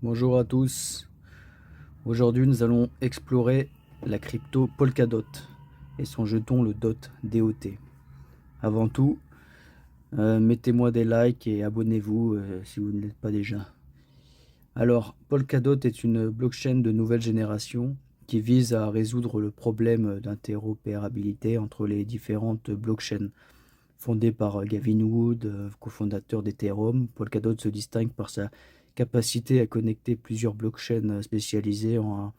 Bonjour à tous. Aujourd'hui, nous allons explorer la crypto Polkadot et son jeton, le DOT. Avant tout, mettez-moi des likes et abonnez-vous si vous ne l'êtes pas déjà. Alors, Polkadot est une blockchain de nouvelle génération qui vise à résoudre le problème d'interopérabilité entre les différentes blockchains. Fondée par Gavin Wood, cofondateur d'Ethereum, Polkadot se distingue par sa capacité à connecter plusieurs blockchains spécialisées en un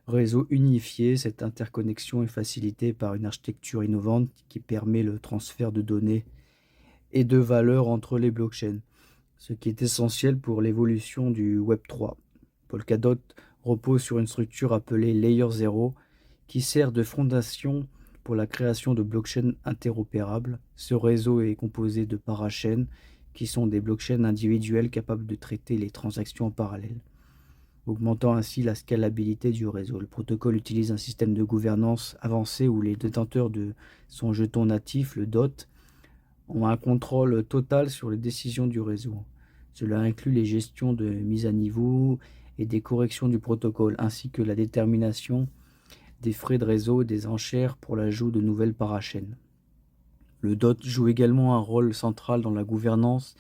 réseau unifié. Cette interconnexion est facilitée par une architecture innovante qui permet le transfert de données et de valeurs entre les blockchains, ce qui est essentiel pour l'évolution du Web3. Polkadot repose sur une structure appelée Layer 0 qui sert de fondation pour la création de blockchains interopérables. Ce réseau est composé de parachaînes qui sont des blockchains individuelles capables de traiter les transactions en parallèle, augmentant ainsi la scalabilité du réseau. Le protocole utilise un système de gouvernance avancé où les détenteurs de son jeton natif, le DOT, ont un contrôle total sur les décisions du réseau. Cela inclut les gestions de mise à niveau et des corrections du protocole, ainsi que la détermination des frais de réseau et des enchères pour l'ajout de nouvelles parachaînes. Le DOT joue également un rôle central dans la gouvernance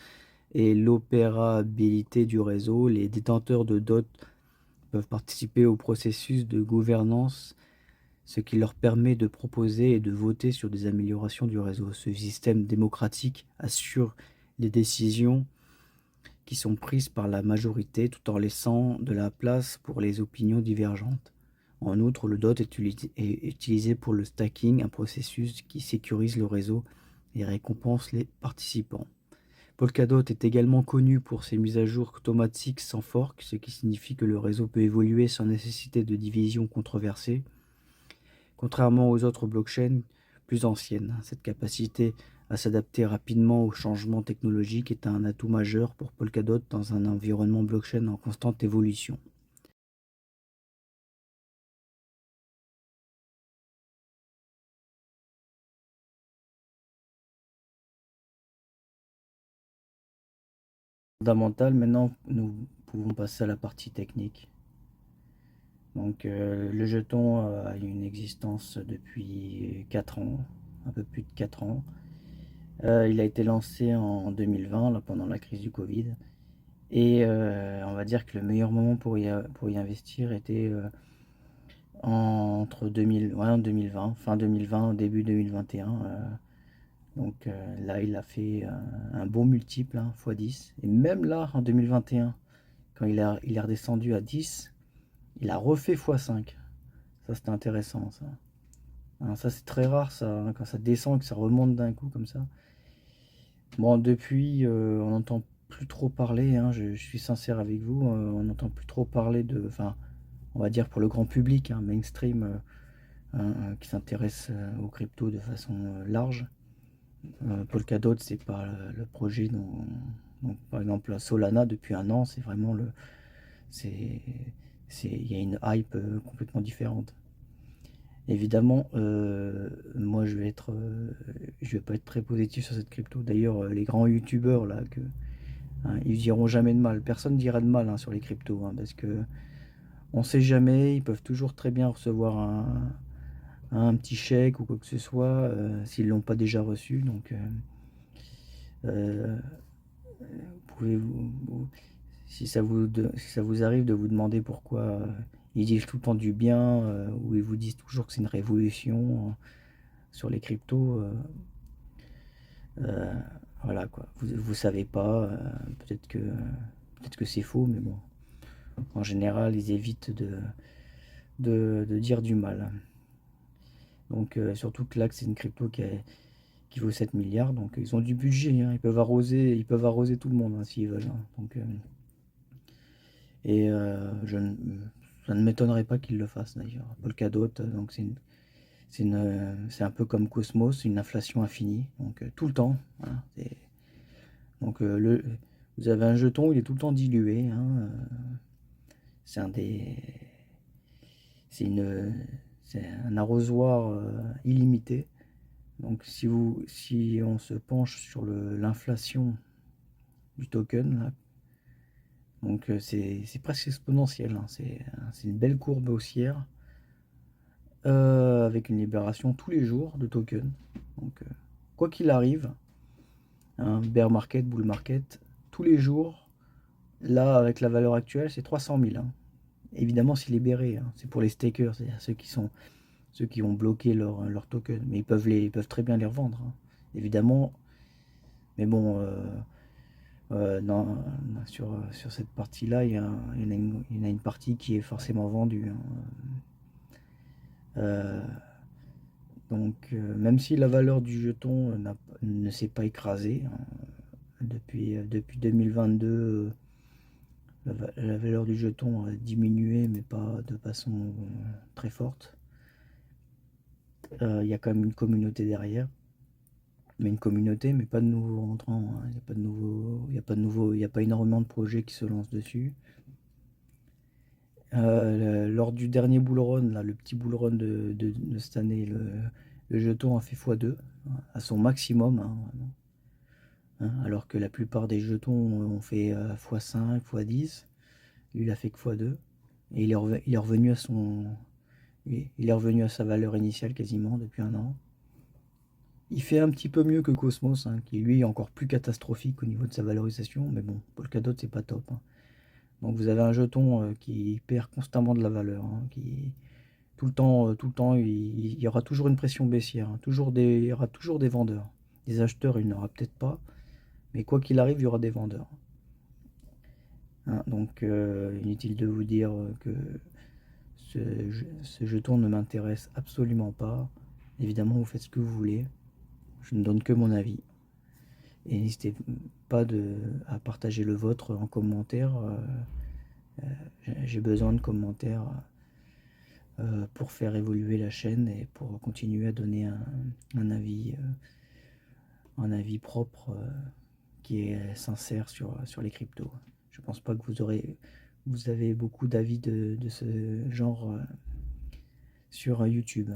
et l'opérabilité du réseau. Les détenteurs de DOT peuvent participer au processus de gouvernance, ce qui leur permet de proposer et de voter sur des améliorations du réseau. Ce système démocratique assure les décisions qui sont prises par la majorité tout en laissant de la place pour les opinions divergentes. En outre, le DOT est utilisé pour le stacking, un processus qui sécurise le réseau et récompense les participants. Polkadot est également connu pour ses mises à jour automatiques sans fork, ce qui signifie que le réseau peut évoluer sans nécessité de division controversée, contrairement aux autres blockchains plus anciennes. Cette capacité à s'adapter rapidement aux changements technologiques est un atout majeur pour Polkadot dans un environnement blockchain en constante évolution. Fondamental, maintenant nous pouvons passer à la partie technique. Donc le jeton a une existence depuis 4 ans, un peu plus de 4 ans. Il a été lancé en 2020, là, pendant la crise du Covid. Et on va dire que le meilleur moment pour y investir était entre 2000, ouais, en 2020, fin 2020, début 2021. Donc là, il a fait un bon multiple, hein, x10. Et même là, en 2021, quand il est redescendu à 10, il a refait x5. Ça, c'était intéressant, ça. Hein, ça, c'est très rare, ça, hein, quand ça descend et que ça remonte d'un coup comme ça. Bon, depuis, on n'entend plus trop parler, hein, je suis sincère avec vous, on n'entend plus trop parler de, enfin, on va dire pour le grand public, hein, mainstream, qui s'intéresse aux cryptos de façon large. Polkadot, c'est pas le projet dont, par exemple, Solana, depuis un an, c'est vraiment c'est, il y a une hype complètement différente. Évidemment, moi je vais pas être très positif sur cette crypto. D'ailleurs, les grands youtubeurs là, hein, ils diront jamais de mal. Personne dira de mal, hein, sur les cryptos, hein, parce que on sait jamais. Ils peuvent toujours très bien recevoir un petit chèque ou quoi que ce soit s'ils l'ont pas déjà reçu. Donc, euh, si ça vous arrive de vous demander pourquoi ils disent tout le temps du bien ou ils vous disent toujours que c'est une révolution sur les cryptos. Euh, voilà quoi, vous savez pas, peut-être que c'est faux, mais bon, en général, ils évitent de dire du mal. Donc, surtout que là, c'est une crypto qui vaut 7 milliards, donc ils ont du budget, hein, ils peuvent arroser tout le monde, hein, s'ils veulent, hein. Donc, et ça ne m'étonnerait pas qu'ils le fassent d'ailleurs. Polkadot, donc c'est un peu comme Cosmos, une inflation infinie, donc tout le temps, hein, donc vous avez un jeton, il est tout le temps dilué, hein, c'est un des, c'est une, c'est un arrosoir illimité. Donc si on se penche sur l'inflation du token, là, Donc c'est presque exponentiel, hein. C'est une belle courbe haussière avec une libération tous les jours de tokens. Donc quoi qu'il arrive, un bear market, bull market, tous les jours, là avec la valeur actuelle, c'est 300 000, hein. Évidemment, c'est libéré, hein. C'est pour les stakers, c'est-à-dire ceux qui ont bloqué leur token. Mais ils peuvent très bien les revendre, hein, évidemment. Mais bon, non, sur cette partie-là, il y en a une partie qui est forcément vendue, hein. Même si la valeur du jeton ne s'est pas écrasée, hein, depuis 2022, la valeur du jeton a diminué, mais pas de façon très forte. Il y a quand même une communauté derrière, mais une communauté, mais pas de nouveaux rentrants, hein. Il n'y a pas de nouveaux, il y a pas énormément de projets qui se lancent dessus. Lors du dernier bull run, là, le petit bull run de cette année, le jeton a fait x2, hein, à son maximum, hein, vraiment, hein, alors que la plupart des jetons ont fait x5, x10. Lui, il a fait que x2. Et il est revenu à il est revenu à sa valeur initiale quasiment depuis un an. Il fait un petit peu mieux que Cosmos, hein, qui lui est encore plus catastrophique au niveau de sa valorisation. Mais bon, Polkadot, c'est pas top, hein. Donc vous avez un jeton qui perd constamment de la valeur, hein, qui tout le temps, il y aura toujours une pression baissière, hein. Il y aura toujours des vendeurs. Des acheteurs, il n'y en aura peut-être pas, mais quoi qu'il arrive, il y aura des vendeurs, hein. Donc inutile de vous dire que ce jeton ne m'intéresse absolument pas. Évidemment, vous faites ce que vous voulez. Je ne donne que mon avis. Et n'hésitez pas à partager le vôtre en commentaire. J'ai besoin de commentaires pour faire évoluer la chaîne et pour continuer à donner un avis propre qui est sincère sur les cryptos. Je pense pas que vous avez beaucoup d'avis de ce genre sur YouTube.